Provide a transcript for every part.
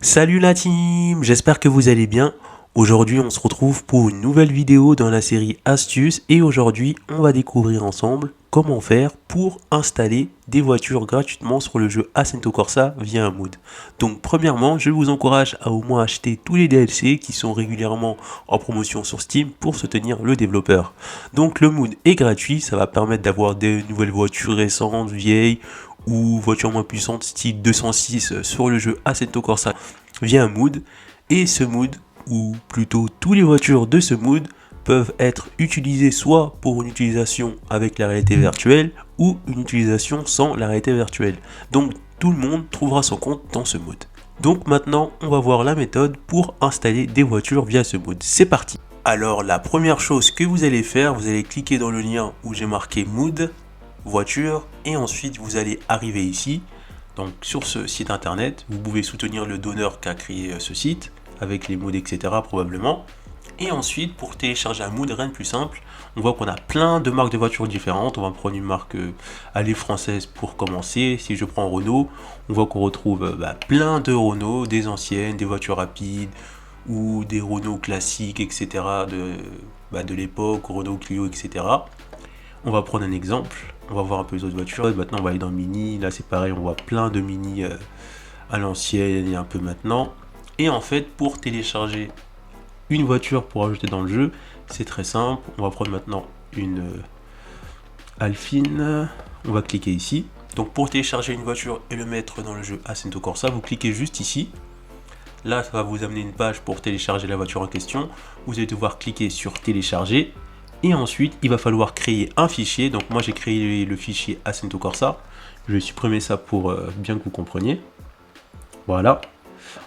Salut la team, j'espère que vous allez bien. Aujourd'hui on se retrouve pour une nouvelle vidéo dans la série Astuces et aujourd'hui on va découvrir ensemble comment faire pour installer des voitures gratuitement sur le jeu Assetto Corsa via un mood. Donc premièrement je vous encourage à au moins acheter tous les DLC qui sont régulièrement en promotion sur Steam pour soutenir le développeur. Donc le mood est gratuit, ça va permettre d'avoir des nouvelles voitures récentes, vieilles ou voitures moins puissantes style 206 sur le jeu Assetto Corsa via un mood. Et ce mood, ou plutôt tous les voitures de ce mood, peuvent être utilisées soit pour une utilisation avec la réalité virtuelle ou une utilisation sans la réalité virtuelle. Donc tout le monde trouvera son compte dans ce mood. Donc maintenant on va voir la méthode pour installer des voitures via ce mood. C'est parti. Alors la première chose que vous allez faire, vous allez cliquer dans le lien où j'ai marqué mood voiture et ensuite vous allez arriver ici. Donc sur ce site internet, vous pouvez soutenir le donneur qui a créé ce site avec les modes etc. probablement. Et ensuite pour télécharger un mood, rien de plus simple, on voit qu'on a plein de marques de voitures différentes. On va prendre une marque française pour commencer. Si je prends Renault, on voit qu'on retrouve plein de Renault, des anciennes, des voitures rapides ou des Renault classiques etc. de l'époque, Renault Clio etc. On va prendre un exemple, on va voir un peu les autres voitures. Maintenant on va aller dans Mini, là c'est pareil, on voit plein de Mini à l'ancienne et un peu maintenant. Et en fait pour télécharger une voiture pour ajouter dans le jeu, c'est très simple. On va prendre maintenant une Alphine, on va cliquer ici. Donc pour télécharger une voiture et le mettre dans le jeu Assetto Corsa, vous cliquez juste ici. Là ça va vous amener une page pour télécharger la voiture en question. Vous allez devoir cliquer sur télécharger. Et ensuite, il va falloir créer un fichier. Donc moi, j'ai créé le fichier Assetto Corsa. Je vais supprimer ça pour bien que vous compreniez. Voilà.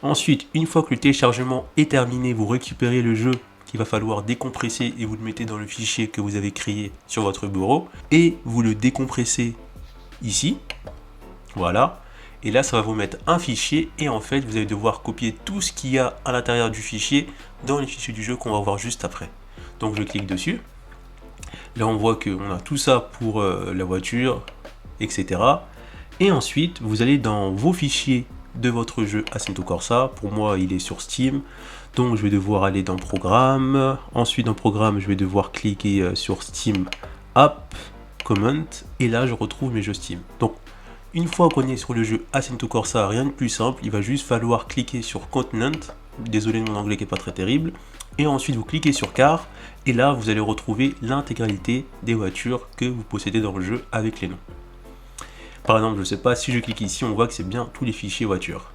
Ensuite, une fois que le téléchargement est terminé, vous récupérez le jeu qu'il va falloir décompresser et vous le mettez dans le fichier que vous avez créé sur votre bureau. Et vous le décompressez ici. Voilà. Et là, ça va vous mettre un fichier. Et en fait, vous allez devoir copier tout ce qu'il y a à l'intérieur du fichier dans les fichiers du jeu qu'on va voir juste après. Donc je clique dessus. Là on voit qu'on a tout ça pour la voiture, etc. Et ensuite vous allez dans vos fichiers de votre jeu Assetto Corsa. Pour moi il est sur Steam. Donc je vais devoir aller dans Programme. Ensuite dans Programme je vais devoir cliquer sur Steam App, Comment. Et là je retrouve mes jeux Steam. Donc une fois qu'on est sur le jeu Assetto Corsa, rien de plus simple. Il va juste falloir cliquer sur Continent. Désolé de mon anglais qui n'est pas très terrible. Et ensuite vous cliquez sur Car. Et là vous allez retrouver l'intégralité des voitures que vous possédez dans le jeu avec les noms. Par exemple, je ne sais pas, si je clique ici, on voit que c'est bien tous les fichiers voitures.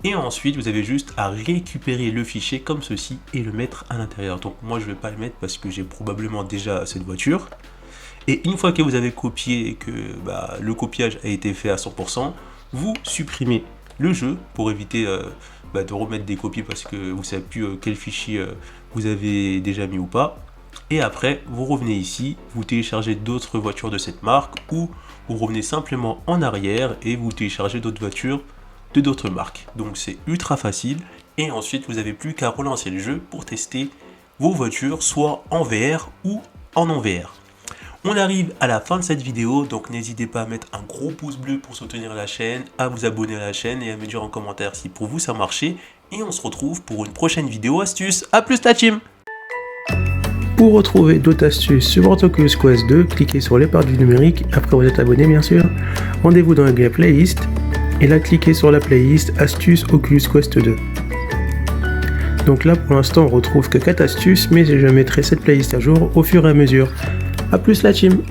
Et ensuite vous avez juste à récupérer le fichier comme ceci et le mettre à l'intérieur. Donc moi je ne vais pas le mettre parce que j'ai probablement déjà cette voiture. Et une fois que vous avez copié et que le copiage a été fait à 100%, vous supprimez le jeu pour éviter de remettre des copies parce que vous ne savez plus quel fichier vous avez déjà mis ou pas. Et après vous revenez ici, vous téléchargez d'autres voitures de cette marque ou vous revenez simplement en arrière et vous téléchargez d'autres voitures de d'autres marques. Donc c'est ultra facile et ensuite vous n'avez plus qu'à relancer le jeu pour tester vos voitures soit en VR ou en non-VR. On arrive à la fin de cette vidéo, donc n'hésitez pas à mettre un gros pouce bleu pour soutenir la chaîne, à vous abonner à la chaîne et à me dire en commentaire si pour vous ça marchait. Et on se retrouve pour une prochaine vidéo astuce. A plus la team! Pour retrouver d'autres astuces sur votre Oculus Quest 2, cliquez sur les barres du numérique, après vous êtes abonné bien sûr. Rendez-vous dans la playlist et là cliquez sur la playlist Astuces Oculus Quest 2. Donc là pour l'instant on retrouve que 4 astuces, mais je mettrai cette playlist à jour au fur et à mesure. A plus la team!